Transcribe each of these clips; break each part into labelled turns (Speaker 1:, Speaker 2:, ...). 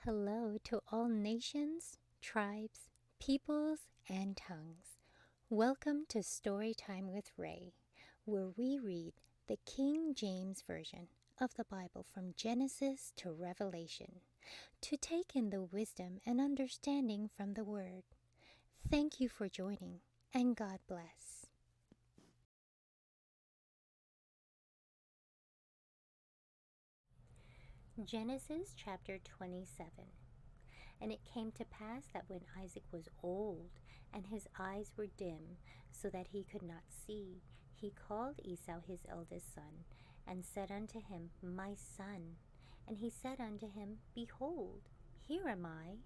Speaker 1: Hello to all nations, tribes, peoples, and tongues. Welcome to Storytime with Ray, where we read the King James Version of the Bible from Genesis to Revelation, to take in the wisdom and understanding from the Word. Thank you for joining, and God bless. Genesis chapter 27. And it came to pass that when Isaac was old, and his eyes were dim, so that he could not see, he called Esau his eldest son, and said unto him, My son. And he said unto him, Behold, here am I.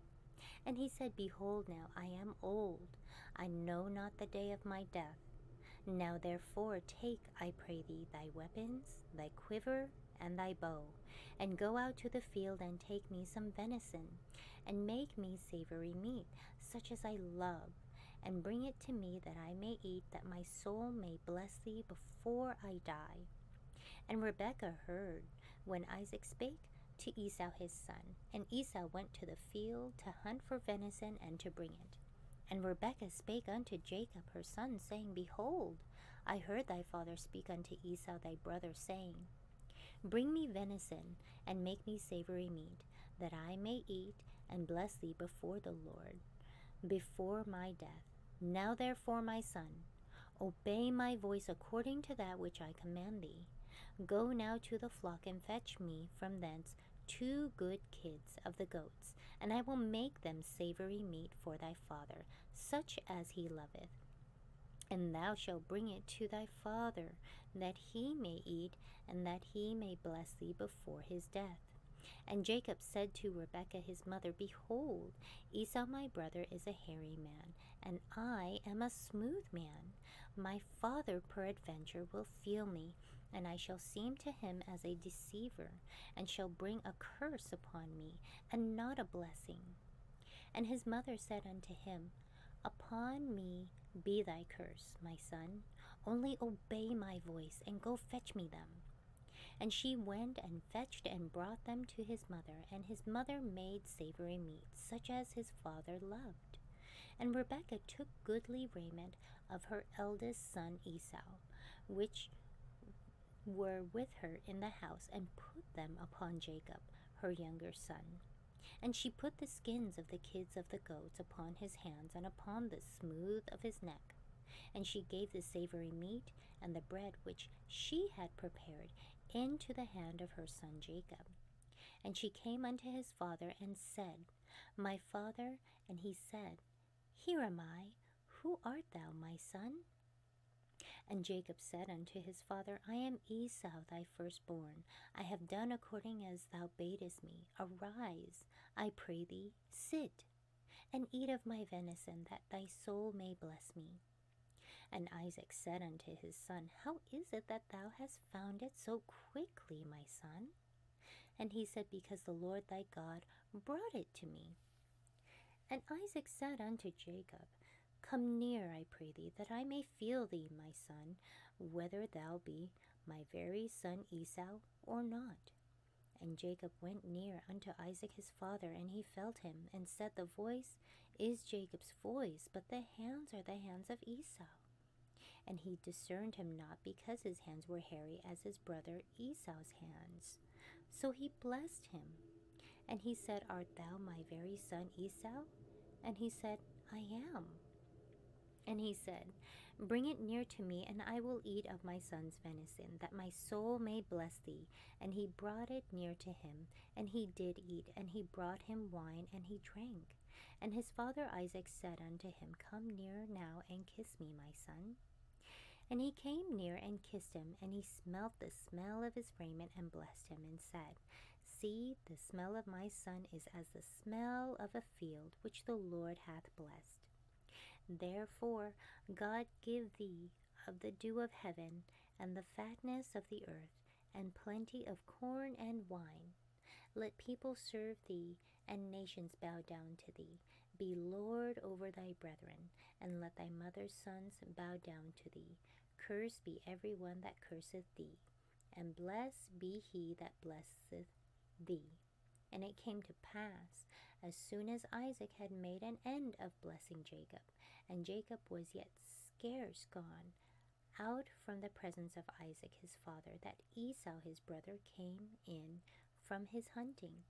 Speaker 1: And he said, Behold now, I am old, I know not the day of my death. Now therefore take, I pray thee, thy weapons, thy quiver, and thy bow, and go out to the field, and take me some venison, and make me savory meat, such as I love, and bring it to me, that I may eat, that my soul may bless thee before I die. And Rebekah heard when Isaac spake to Esau his son. And Esau went to the field to hunt for venison, and to bring it. And Rebekah spake unto Jacob her son, saying, Behold, I heard thy father speak unto Esau thy brother, saying, Bring me venison, and make me savory meat, that I may eat, and bless thee before the Lord, before my death. Now therefore, my son, obey my voice according to that which I command thee. Go now to the flock, and fetch me from thence 2 good kids of the goats, and I will make them savory meat for thy father, such as he loveth. And thou shalt bring it to thy father, that he may eat, and that he may bless thee before his death. And Jacob said to Rebekah his mother, Behold, Esau my brother is a hairy man, and I am a smooth man. My father peradventure will feel me, and I shall seem to him as a deceiver, and shall bring a curse upon me, and not a blessing. And his mother said unto him, Upon me be thy curse, my son. Only obey my voice, and go fetch me them. And she went and fetched and brought them to his mother, and his mother made savory meat, such as his father loved. And Rebekah took goodly raiment of her eldest son Esau, which were with her in the house, and put them upon Jacob, her younger son. And she put the skins of the kids of the goats upon his hands, and upon the smooth of his neck. And she gave the savory meat and the bread which she had prepared into the hand of her son Jacob. And she came unto his father, and said, My father. And he said, Here am I. Who art thou, my son? And Jacob said unto his father, I am Esau thy firstborn. I have done according as thou badest me. Arise, I pray thee, sit, and eat of my venison, that thy soul may bless me. And Isaac said unto his son, How is it that thou hast found it so quickly, my son? And he said, Because the Lord thy God brought it to me. And Isaac said unto Jacob, Come near, I pray thee, that I may feel thee, my son, whether thou be my very son Esau or not. And Jacob went near unto Isaac his father, and he felt him, and said, The voice is Jacob's voice, but the hands are the hands of Esau. And he discerned him not, because his hands were hairy as his brother Esau's hands. So he blessed him. And he said, Art thou my very son Esau? And he said, I am. And he said, Bring it near to me, and I will eat of my son's venison, that my soul may bless thee. And he brought it near to him, and he did eat. And he brought him wine, and he drank. And his father Isaac said unto him, Come near now, and kiss me, my son. And he came near and kissed him, and he smelt the smell of his raiment, and blessed him, and said, See, the smell of my son is as the smell of a field which the Lord hath blessed. Therefore God give thee of the dew of heaven, and the fatness of the earth, and plenty of corn and wine. Let people serve thee, and nations bow down to thee. Be Lord over thy brethren, and let thy mother's sons bow down to thee. Cursed be every one that curseth thee, and blessed be he that blesseth thee. And it came to pass, as soon as Isaac had made an end of blessing Jacob, and Jacob was yet scarce gone out from the presence of Isaac his father, that Esau his brother came in from his hunting.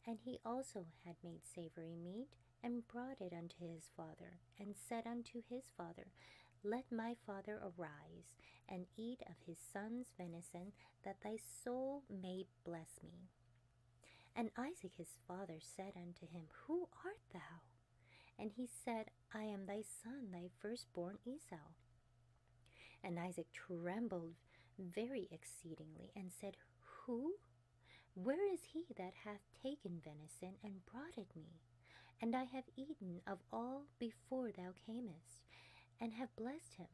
Speaker 1: And he also had made savory meat, and brought it unto his father, and said unto his father, Let my father arise, and eat of his son's venison, that thy soul may bless me. And Isaac his father said unto him, Who art thou? And he said, I am thy son, thy firstborn Esau. And Isaac trembled very exceedingly, and said, Who? Where is he that hath taken venison, and brought it me? And I have eaten of all before thou camest, and have blessed him.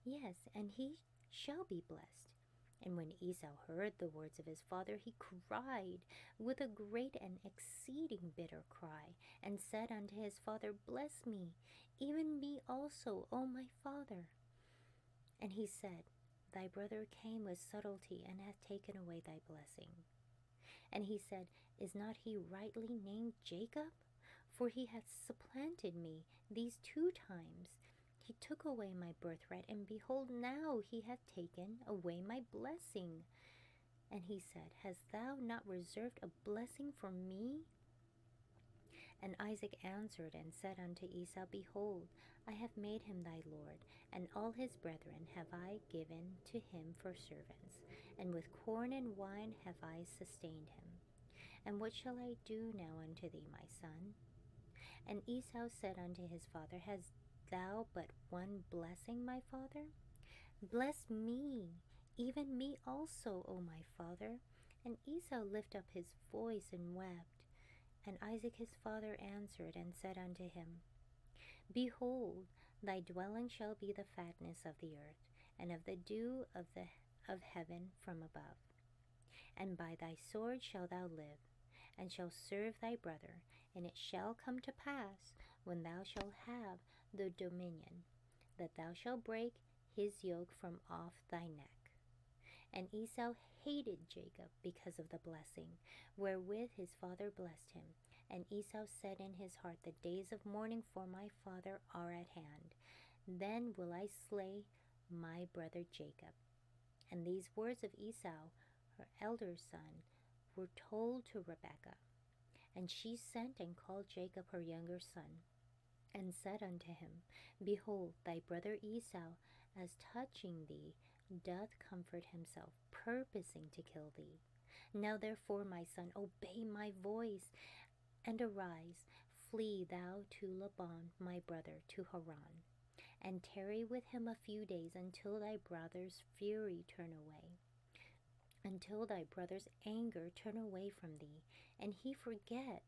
Speaker 1: Yes, and he shall be blessed. And when Esau heard the words of his father, he cried with a great and exceeding bitter cry, and said unto his father, Bless me, even me also, O my father. And he said, Thy brother came with subtlety, and hath taken away thy blessing. And he said, Is not he rightly named Jacob? For he hath supplanted me these 2 times. He took away my birthright, and behold, now he hath taken away my blessing. And he said, Hast thou not reserved a blessing for me? And Isaac answered and said unto Esau, Behold, I have made him thy lord, and all his brethren have I given to him for servants, and with corn and wine have I sustained him. And what shall I do now unto thee, my son? And Esau said unto his father, Hast thou but one blessing, my father? Bless me, even me also, O my father. And Esau lifted up his voice and wept. And Isaac his father answered and said unto him, Behold, thy dwelling shall be the fatness of the earth, and of the dew of heaven from above. And by thy sword shalt thou live, and shalt serve thy brother. And it shall come to pass, when thou shalt have the dominion, that thou shalt break his yoke from off thy neck. And Esau hated Jacob because of the blessing, wherewith his father blessed him. And Esau said in his heart, The days of mourning for my father are at hand. Then will I slay my brother Jacob. And these words of Esau, her elder son, were told to Rebekah. And she sent and called Jacob her younger son, and said unto him, Behold, thy brother Esau, as touching thee, doth comfort himself, purposing to kill thee. Now therefore, my son, obey my voice, and arise, flee thou to Laban my brother, to Haran, and tarry with him a few days, until thy brother's fury turn away, until thy brother's anger turn away from thee, and he forget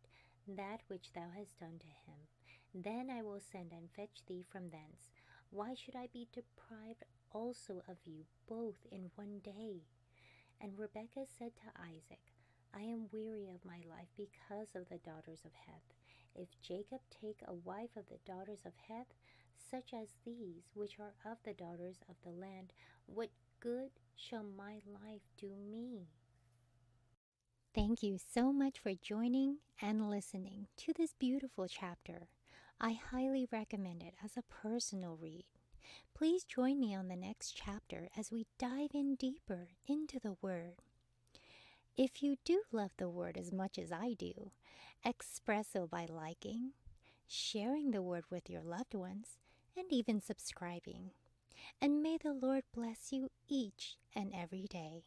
Speaker 1: that which thou hast done to him. Then I will send and fetch thee from thence. Why should I be deprived also of you both in one day? And Rebekah said to Isaac, I am weary of my life because of the daughters of Heth. If Jacob take a wife of the daughters of Heth, such as these, which are of the daughters of the land, what good shall my life do me? Thank you so much for joining and listening to this beautiful chapter. I highly recommend it as a personal read. Please join me on the next chapter as we dive in deeper into the Word. If you do love the Word as much as I do, express so by liking, sharing the Word with your loved ones, and even subscribing. And may the Lord bless you each and every day.